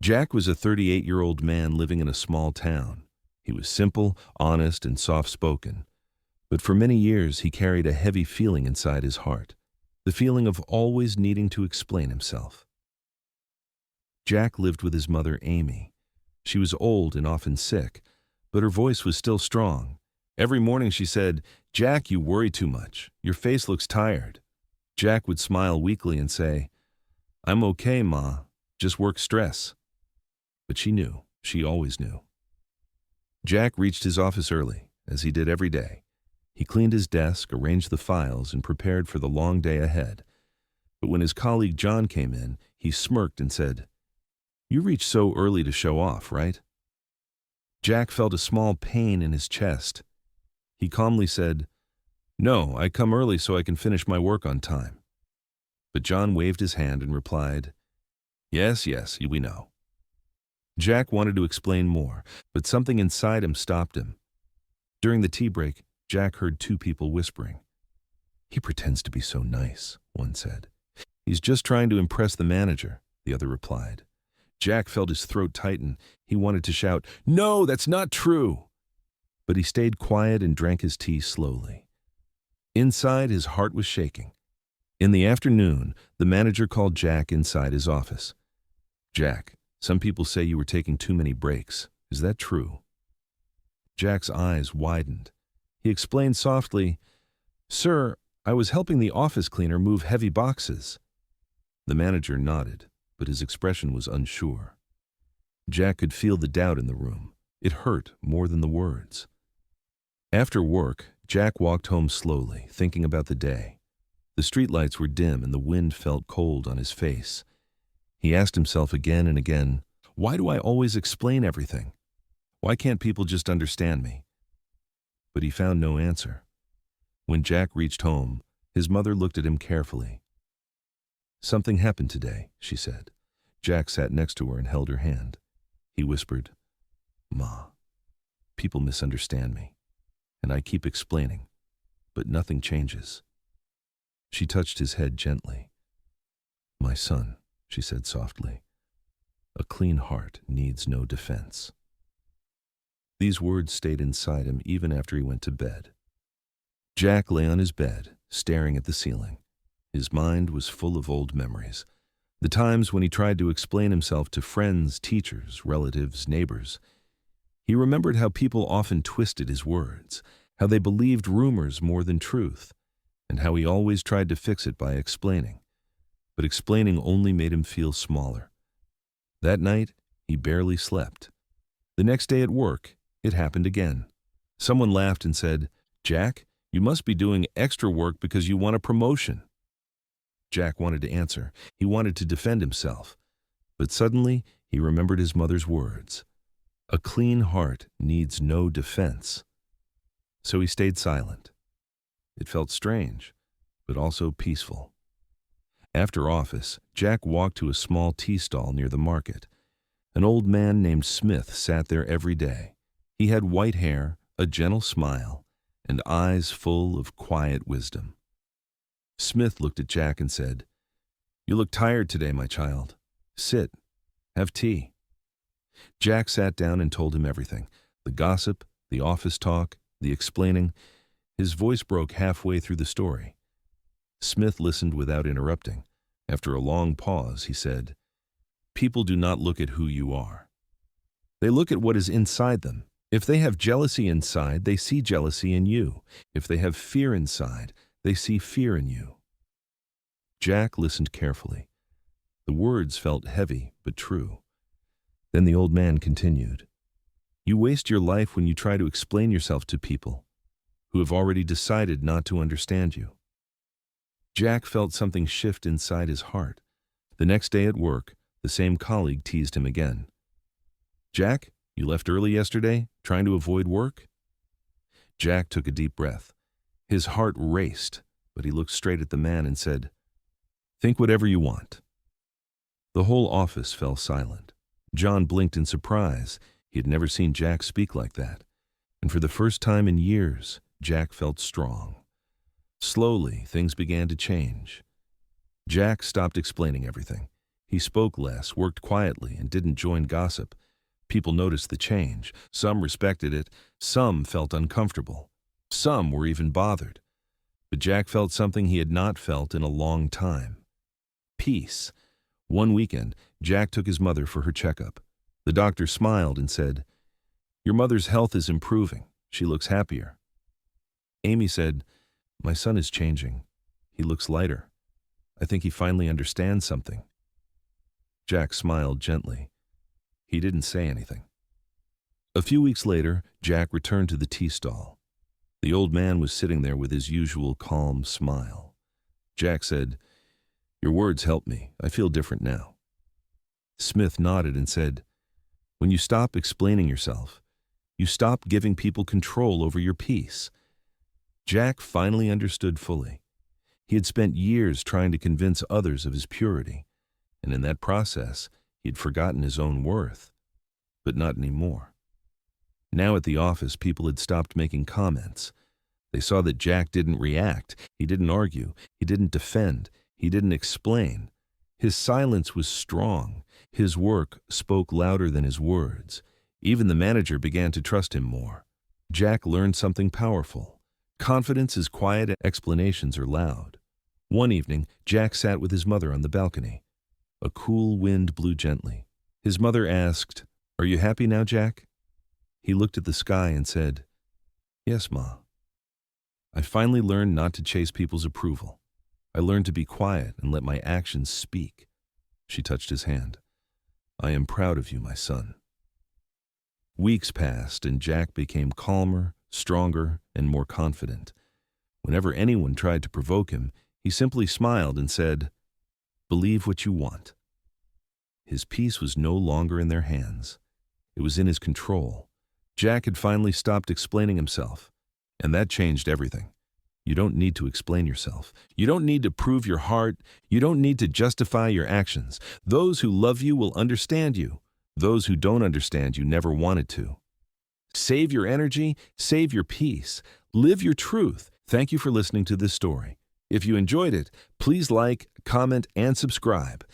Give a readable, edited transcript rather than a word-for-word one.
Jack was a 38-year-old man living in a small town. He was simple, honest, and soft-spoken. But for many years, he carried a heavy feeling inside his heart, the feeling of always needing to explain himself. Jack lived with his mother, Amy. She was old and often sick, but her voice was still strong. Every morning she said, "Jack, you worry too much. Your face looks tired." Jack would smile weakly and say, "I'm okay, Ma, just work stress." But she knew, she always knew. Jack reached his office early, as he did every day. He cleaned his desk, arranged the files, and prepared for the long day ahead. But when his colleague John came in, he smirked and said, "You reach so early to show off, right?" Jack felt a small pain in his chest. He calmly said, "No, I come early so I can finish my work on time." But John waved his hand and replied, "Yes, yes, we know." Jack wanted to explain more, but something inside him stopped him. During the tea break, Jack heard two people whispering. "He pretends to be so nice," one said. "He's just trying to impress the manager," the other replied. Jack felt his throat tighten. He wanted to shout, "No, that's not true!" But he stayed quiet and drank his tea slowly. Inside, his heart was shaking. In the afternoon, the manager called Jack inside his office. "Jack, some people say you were taking too many breaks. Is that true?" Jack's eyes widened. He explained softly, "Sir, I was helping the office cleaner move heavy boxes." The manager nodded, but his expression was unsure. Jack could feel the doubt in the room. It hurt more than the words. After work, Jack walked home slowly, thinking about the day. The streetlights were dim and the wind felt cold on his face. He asked himself again and again, "Why do I always explain everything? Why can't people just understand me?" But he found no answer. When Jack reached home, his mother looked at him carefully. "Something happened today," she said. Jack sat next to her and held her hand. He whispered, "Ma, people misunderstand me, and I keep explaining, but nothing changes." She touched his head gently. "My son," she said softly, "a clean heart needs no defense." These words stayed inside him even after he went to bed. Jack lay on his bed, staring at the ceiling. His mind was full of old memories, the times when he tried to explain himself to friends, teachers, relatives, neighbors. He remembered how people often twisted his words, how they believed rumors more than truth, and how he always tried to fix it by explaining. But explaining only made him feel smaller. That night, he barely slept. The next day at work, it happened again. Someone laughed and said, "Jack, you must be doing extra work because you want a promotion." Jack wanted to answer. He wanted to defend himself. But suddenly, he remembered his mother's words. A clean heart needs no defense. So he stayed silent. It felt strange, but also peaceful. After office, Jack walked to a small tea stall near the market. An old man named Smith sat there every day. He had white hair, a gentle smile, and eyes full of quiet wisdom. Smith looked at Jack and said, "You look tired today, my child. Sit. Have tea." Jack sat down and told him everything. The gossip, the office talk, the explaining. His voice broke halfway through the story. Smith listened without interrupting. After a long pause, he said, "People do not look at who you are. They look at what is inside them. If they have jealousy inside, they see jealousy in you. If they have fear inside, they see fear in you." Jack listened carefully. The words felt heavy but true. Then the old man continued, "You waste your life when you try to explain yourself to people who have already decided not to understand you." Jack felt something shift inside his heart. The next day at work, the same colleague teased him again. "Jack, you left early yesterday, trying to avoid work?" Jack took a deep breath. His heart raced, but he looked straight at the man and said, "Think whatever you want." The whole office fell silent. John blinked in surprise. He had never seen Jack speak like that. And for the first time in years, Jack felt strong. Slowly, things began to change. Jack stopped explaining everything. He spoke less, worked quietly, and didn't join gossip. People noticed the change. Some respected it, some felt uncomfortable. Some were even bothered. But Jack felt something he had not felt in a long time. Peace. One weekend, Jack took his mother for her checkup. The doctor smiled and said, "Your mother's health is improving. She looks happier." Amy said, "My son is changing. He looks lighter. I think he finally understands something." Jack smiled gently. He didn't say anything. A few weeks later, Jack returned to the tea stall. The old man was sitting there with his usual calm smile. Jack said, "Your words help me. I feel different now." Smith nodded and said, "When you stop explaining yourself, you stop giving people control over your peace." Jack finally understood fully. He had spent years trying to convince others of his purity, and in that process, he had forgotten his own worth. But not anymore. Now at the office, people had stopped making comments. They saw that Jack didn't react, he didn't argue, he didn't defend, he didn't explain. His silence was strong. His work spoke louder than his words. Even the manager began to trust him more. Jack learned something powerful. Confidence is quiet, explanations are loud. One evening, Jack sat with his mother on the balcony. A cool wind blew gently. His mother asked, "Are you happy now, Jack?" He looked at the sky and said, "Yes, Ma. I finally learned not to chase people's approval. I learned to be quiet and let my actions speak." She touched his hand. "I am proud of you, my son." Weeks passed and Jack became calmer, stronger, and more confident. Whenever anyone tried to provoke him, he simply smiled and said, "Believe what you want." His peace was no longer in their hands. It was in his control. Jack had finally stopped explaining himself, and that changed everything. You don't need to explain yourself. You don't need to prove your heart. You don't need to justify your actions. Those who love you will understand you. Those who don't understand you never wanted to. Save your energy, save your peace, live your truth. Thank you for listening to this story. If you enjoyed it, please like, comment, and subscribe.